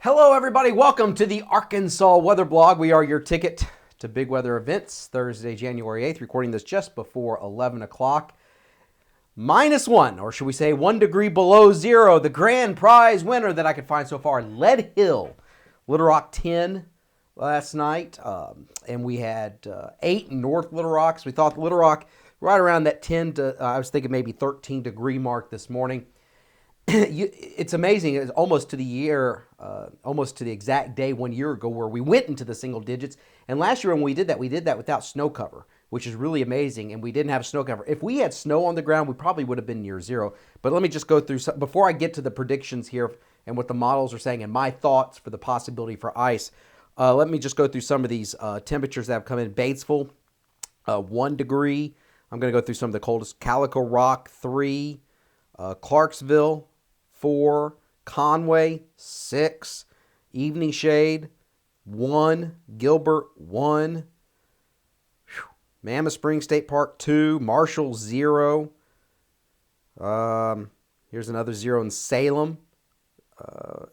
Hello, everybody. Welcome to the Arkansas Weather Blog. We are your ticket to big weather events. Thursday, January 8th, recording this just before 11 o'clock. -1, or should we say 1 degree below zero. The grand prize winner that I could find so far, Lead Hill, Little Rock 10 last night. And we had 8 in North Little Rock. So we thought Little Rock right around that 10 to, I was thinking maybe 13 degree mark this morning. It's amazing. It's almost to the year, almost to the exact day 1 year ago where we went into the single digits. And last year when we did that without snow cover, which is really amazing. And we didn't have snow cover. If we had snow on the ground, we probably would have been near zero. But let me just go through some, before I get to the predictions here and what the models are saying and my thoughts for the possibility for ice. Let me just go through some of these temperatures that have come in. Batesville, 1 degree. I'm going to go through some of the coldest. Calico Rock, 3. Clarksville, 4, Conway, 6, Evening Shade, 1, Gilbert, 1, Mammoth Spring State Park, 2, Marshall, 0. Here's another 0 in Salem.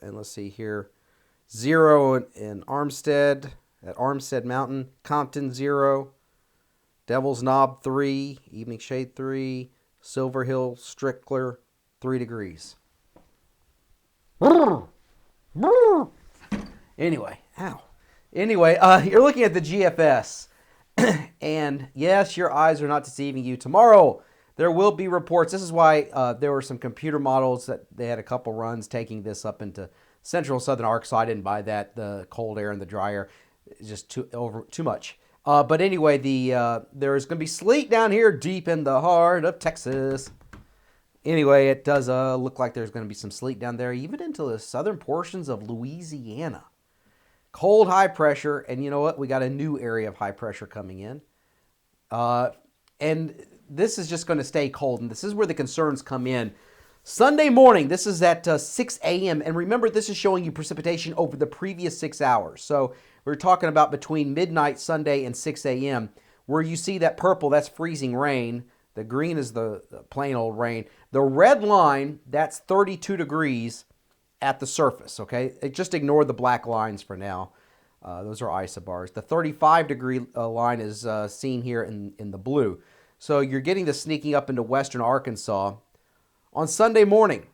And let's see here, 0 in Armstead, at Armstead Mountain, Compton, 0, Devil's Knob, 3, Evening Shade, 3, Silver Hill, Strickler, 3 degrees. Anyway, you're looking at the GFS, and yes, your eyes are not deceiving you. Tomorrow, there will be reports. This is why there were some computer models that they had a couple runs taking this up into central southern Arkansas. I didn't buy that. The cold air and the dry air is just too much. But anyway, there is going to be sleet down here deep in the heart of Texas. Anyway, it does look like there's going to be some sleet down there, even into the southern portions of Louisiana. Cold high pressure, and you know what? We got a new area of high pressure coming in. And this is just going to stay cold, and this is where the concerns come in. Sunday morning, this is at 6 a.m., and remember, this is showing you precipitation over the previous 6 hours. So we're talking about between midnight Sunday and 6 a.m., where you see that purple, that's freezing rain. The green is the plain old rain. The red line, that's 32 degrees at the surface, okay? Just ignore the black lines for now. Those are isobars. The 35-degree line is seen here in the blue. So you're getting this sneaking up into western Arkansas on Sunday morning.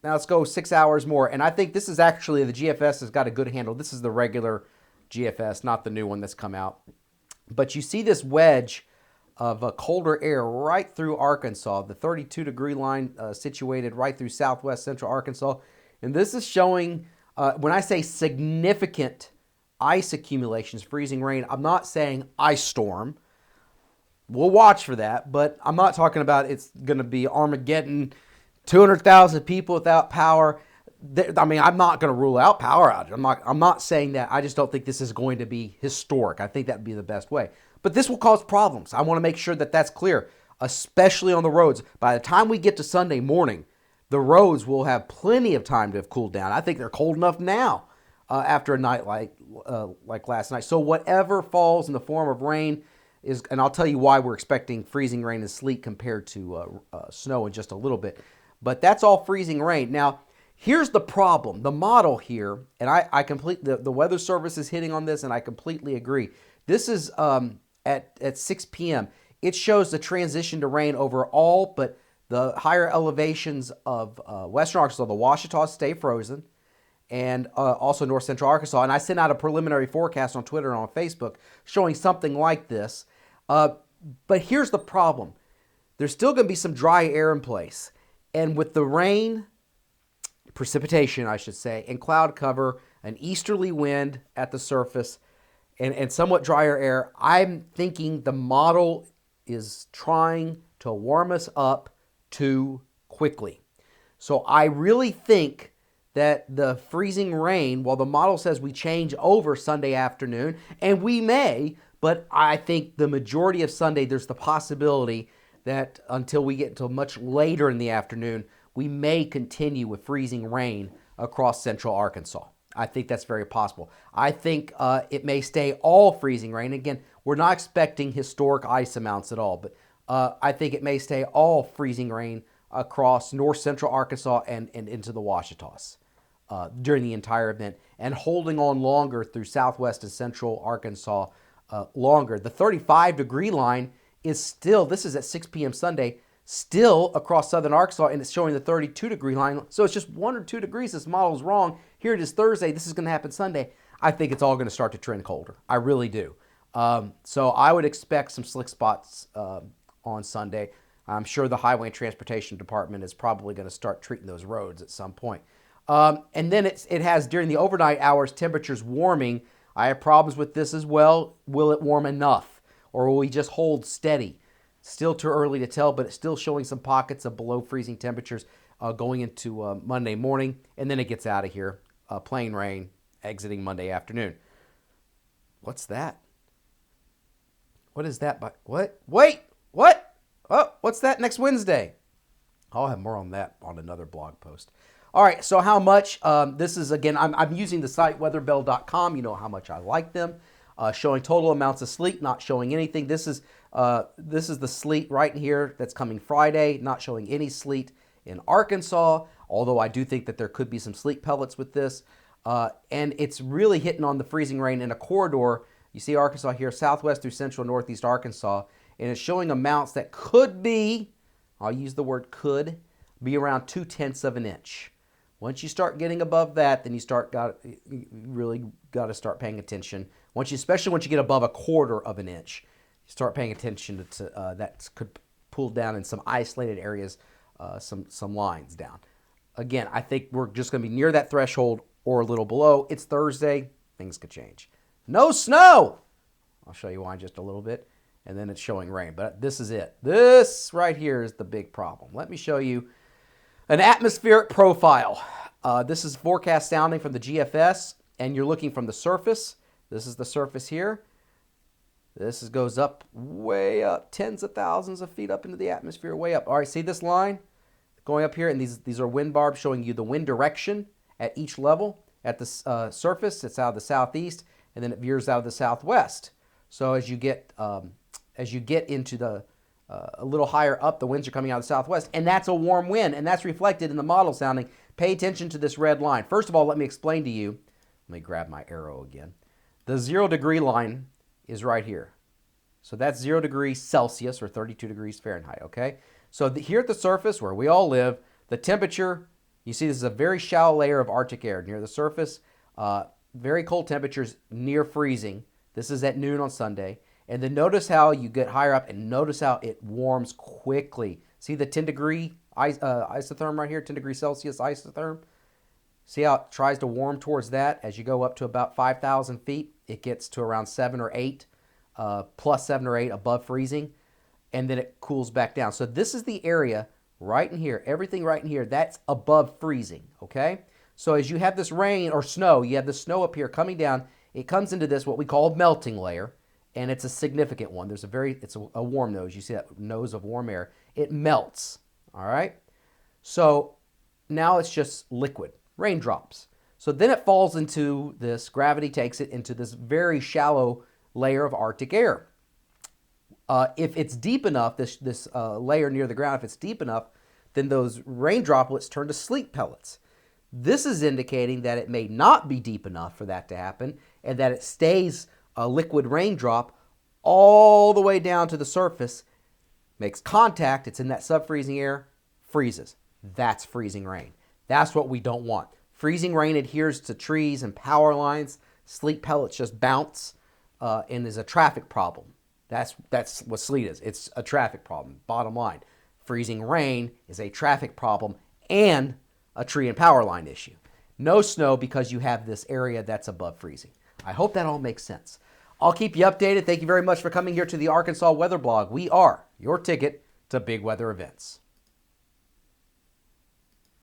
Now let's go 6 hours more. And I think this is actually, the GFS has got a good handle. This is the regular GFS, not the new one that's come out. But you see this wedge of colder air right through Arkansas, the 32-degree line situated right through southwest central Arkansas. And this is showing, when I say significant ice accumulations, freezing rain, I'm not saying ice storm. We'll watch for that, but I'm not talking about it's going to be Armageddon, 200,000 people without power. I mean, I'm not going to rule out power outage. I'm not saying that. I just don't think this is going to be historic. I think that would be the best way. But this will cause problems. I want to make sure that that's clear, especially on the roads. By the time we get to Sunday morning, the roads will have plenty of time to have cooled down. I think they're cold enough now after a night like last night. So whatever falls in the form of rain is, and I'll tell you why we're expecting freezing rain and sleet compared to snow in just a little bit. But that's all freezing rain. Now, here's the problem. The model here, and the Weather Service is hitting on this, and I completely agree. This is at 6 p.m. It shows the transition to rain over all but the higher elevations of western Arkansas. The Ouachitas stay frozen, and also north central Arkansas. And I sent out a preliminary forecast on Twitter and on Facebook showing something like this. But here's the problem. There's still going to be some dry air in place. And with the rain, precipitation, I should say, and cloud cover, an easterly wind at the surface, and somewhat drier air, I'm thinking the model is trying to warm us up too quickly. So I really think that the freezing rain, while the model says we change over Sunday afternoon, and we may, but I think the majority of Sunday, there's the possibility that until we get until much later in the afternoon, we may continue with freezing rain across central Arkansas. I think that's very possible. I think it may stay all freezing rain. Again, we're not expecting historic ice amounts at all, but I think it may stay all freezing rain across north central Arkansas and into the Ouachitas. during the entire event and holding on longer through southwest and central Arkansas longer. The 35-degree line is still, this is at 6 p.m. Sunday, still across southern Arkansas, and it's showing the 32-degree line. So it's just 1 or 2 degrees. This model is wrong. Here it is Thursday. This is going to happen Sunday. I think it's all going to start to trend colder. I really do. So I would expect some slick spots on Sunday. I'm sure the Highway and Transportation Department is probably going to start treating those roads at some point. And then it has, during the overnight hours, temperatures warming. I have problems with this as well. Will it warm enough? Or will we just hold steady? Still too early to tell, but it's still showing some pockets of below freezing temperatures going into Monday morning. And then it gets out of here. Plain rain exiting Monday afternoon. What's that? What is that? What? Wait! What? Oh, what's that next Wednesday? I'll have more on that on another blog post. All right, so how much? This is, again, I'm using the site weatherbell.com. You know how much I like them. Showing total amounts of sleet, not showing anything. This is the sleet right in here that's coming Friday, not showing any sleet in Arkansas, although I do think that there could be some sleet pellets with this. And it's really hitting on the freezing rain in a corridor. You see Arkansas here, southwest through central northeast Arkansas, and it's showing amounts that could be, I'll use the word could, be around 0.2 of an inch. Once you start getting above that, then you really got to start paying attention. Especially once you get above 1/4 of an inch, you start paying attention to that could pull down in some isolated areas, some lines down. Again, I think we're just going to be near that threshold or a little below. It's Thursday. Things could change. No snow. I'll show you why in just a little bit. And then it's showing rain. But this is it. This right here is the big problem. Let me show you an atmospheric profile. This is forecast sounding from the GFS, and you're looking from the surface. This is the surface here. This goes up, way up, tens of thousands of feet up into the atmosphere, way up. All right, see this line going up here? And these are wind barbs showing you the wind direction at each level. At the surface, it's out of the southeast, and then it veers out of the southwest. So as you get into the a little higher up, the winds are coming out of the southwest, and that's a warm wind, and that's reflected in the model sounding. Pay attention to this red line. First of all, let me explain to you. Let me grab my arrow again. The 0-degree line is right here. So that's 0 degrees Celsius or 32 degrees Fahrenheit, okay? So here at the surface where we all live, the temperature, you see this is a very shallow layer of Arctic air near the surface. Very cold temperatures near freezing. This is at noon on Sunday. And then notice how you get higher up and notice how it warms quickly. See the 10-degree isotherm right here, 10 degrees Celsius isotherm? See how it tries to warm towards that as you go up to about 5,000 feet? It gets to around 7 or 8, plus 7 or 8 above freezing, and then it cools back down. So this is the area right in here, everything right in here, that's above freezing, okay? So as you have this rain or snow, you have the snow up here coming down, it comes into this, what we call a melting layer, and it's a significant one. It's a warm nose. You see that nose of warm air. It melts, all right? So now it's just liquid, raindrops. So then it falls into this, gravity takes it into this very shallow layer of Arctic air. If it's deep enough, this layer near the ground, if it's deep enough, then those rain droplets turn to sleet pellets. This is indicating that it may not be deep enough for that to happen and that it stays a liquid raindrop all the way down to the surface, makes contact, it's in that sub-freezing air, freezes. That's freezing rain. That's what we don't want. Freezing rain adheres to trees and power lines. Sleet pellets just bounce and is a traffic problem. That's what sleet is. It's a traffic problem, bottom line. Freezing rain is a traffic problem and a tree and power line issue. No snow because you have this area that's above freezing. I hope that all makes sense. I'll keep you updated. Thank you very much for coming here to the Arkansas Weather Blog. We are your ticket to big weather events.